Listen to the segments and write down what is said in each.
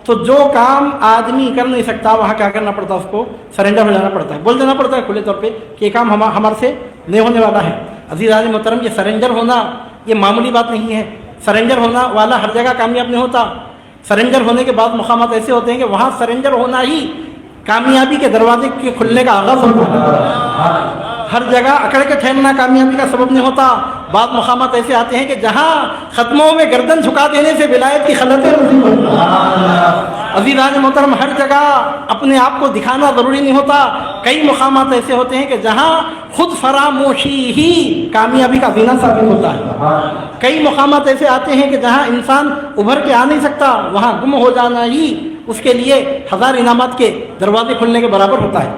تو جو کام آدمی کر نہیں سکتا وہاں کیا کرنا پڑتا ہے؟ اس کو سرنڈر ہو جانا پڑتا ہے، بول دینا پڑتا ہے کھلے طور پہ کہ یہ کام ہمارے سے نہیں ہونے والا ہے۔ عزیزان محترم، یہ سرنڈر ہونا یہ معمولی بات نہیں ہے۔ سرنڈر ہونا والا ہر جگہ کامیاب نہیں ہوتا۔ سرنڈر ہونے کے بعد مقامات ایسے ہوتے ہیں کہ وہاں سرنڈر ہونا ہی کامیابی کے دروازے کے کھلنے کا آغاز ہوتا ہے۔ ہر جگہ اکڑ کے ٹھہرنا کامیابی کا سبب نہیں ہوتا۔ بعض مقامات ایسے آتے ہیں کہ جہاں ختموں میں گردن جھکا دینے سے ولایت کی خلطیں نصیب ہوتی ہیں۔ عزیزان محترم، ہر جگہ اپنے آپ کو دکھانا ضروری نہیں ہوتا۔ کئی مقامات ایسے ہوتے ہیں کہ جہاں خود فراموشی ہی کامیابی کا زینہ ثابت ہوتا ہے۔ کئی مقامات ایسے آتے ہیں کہ جہاں انسان ابھر کے آ نہیں سکتا، وہاں گم ہو جانا ہی اس کے لیے ہزار انعامات کے دروازے کھلنے کے برابر ہوتا ہے۔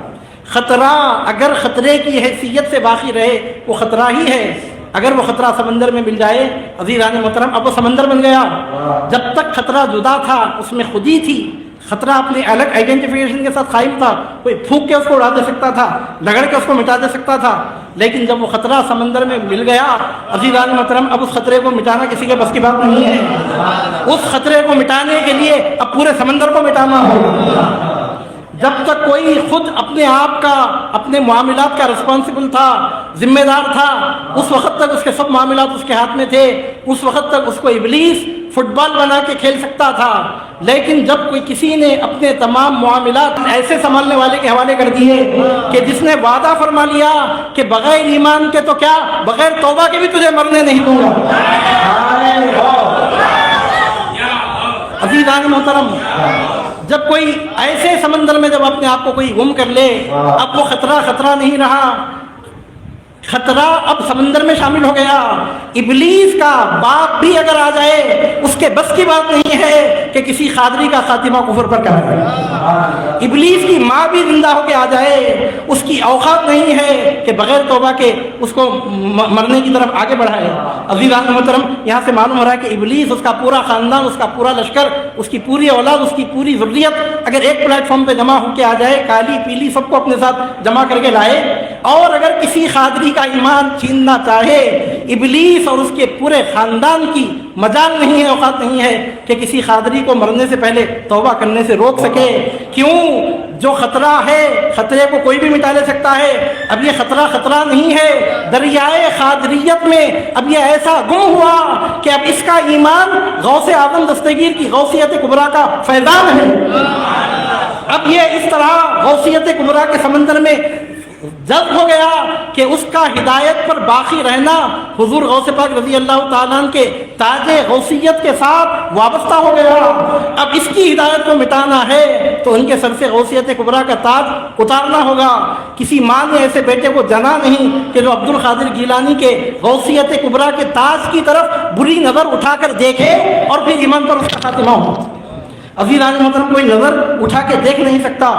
خطرہ اگر خطرے کی حیثیت سے باقی رہے وہ خطرہ ہی ہے۔ اگر وہ خطرہ سمندر میں مل جائے، عزیزان محترم، اب وہ سمندر بن گیا۔ جب تک خطرہ جدا تھا اس میں خودی تھی، خطرہ اپنے الگ آئیڈینٹیفیکیشن کے ساتھ قائم تھا، کوئی پھونک کے اس کو اڑا دے سکتا تھا، رگڑ کے اس کو مٹا دے سکتا تھا۔ لیکن جب وہ خطرہ سمندر میں مل گیا، عزیزان محترم، اب اس خطرے کو مٹانا کسی کے بس کی بات نہیں ہے۔ اس خطرے کو مٹانے کے لیے اب پورے سمندر کو مٹانا ہوگا۔ جب تک کوئی خود اپنے آپ کا، اپنے معاملات کا رسپانسبل تھا، ذمہ دار تھا، اس وقت تک اس کے سب معاملات اس کے ہاتھ میں تھے، اس وقت تک اس کو ابلیس فٹ بال بنا کے کھیل سکتا تھا۔ لیکن جب کوئی کسی نے اپنے تمام معاملات ایسے سنبھالنے والے کے حوالے کر دیے کہ جس نے وعدہ فرما لیا کہ بغیر ایمان کے تو کیا، بغیر توبہ کے بھی تجھے مرنے نہیں دوں گا۔ عزیزان محترم، جب کوئی ایسے سمندر میں جب اپنے آپ کو کوئی گم کر لے، اب وہ خطرہ نہیں رہا، خطرہ اب سمندر میں شامل ہو گیا۔ ابلیس کا باپ بھی اگر آ جائے اس کے بس کی بات نہیں ہے کہ کسی قادری کا خاتمہ کفر پر کر دے۔ ابلیس کی ماں بھی زندہ ہو کے آ جائے، اس کی اوقات نہیں ہے کہ بغیر توبہ کے اس کو مرنے کی طرف آگے بڑھائے۔ عزیزان محترم، یہاں سے معلوم ہو رہا ہے کہ ابلیس، اس کا پورا خاندان، اس کا پورا لشکر، اس کی پوری اولاد، اس کی پوری ذریت اگر ایک پلیٹ فارم پہ جمع ہو کے آ جائے، کالی پیلی سب کو اپنے ساتھ جمع کر کے لائے، اور اگر کسی قادری کا ایمان چھیننا چاہے، ابلیس اور اس کے پورے خاندان کی مجال نہیں ہے، اوقات نہیں ہے کہ کسی قادری کو مرنے سے پہلے توبہ کرنے سے روک سکے۔ کیوں؟ جو خطرہ ہے، خطرے کو کوئی بھی مٹا لے سکتا ہے۔ اب یہ خطرہ نہیں ہے، دریائے قادریت میں اب یہ ایسا گم ہوا کہ اب اس کا ایمان غوث اعظم دستگیر کی غوثیت کبریٰ کا فیضان ہے۔ اب یہ اس طرح غوثیت کبریٰ کے سمندر میں جذب ہو گیا کہ اس کا ہدایت پر باقی رہنا حضور غوث پاک رضی اللہ تعالیٰ عنہ کے تاج غوثیت کے ساتھ وابستہ ہو گیا۔ اب اس کی ہدایت کو مٹانا ہے تو ان کے سر سے غوثیت کبریٰ کا تاج اتارنا ہوگا۔ کسی ماں نے ایسے بیٹے کو جنا نہیں کہ جو عبد القادر گیلانی کے غوثیت کبریٰ کے تاج کی طرف بری نظر اٹھا کر دیکھے اور پھر ایمان پر اس کا خاتمہ ہو۔ عزیزان محترم، کوئی نظر اٹھا کے دیکھ نہیں سکتا۔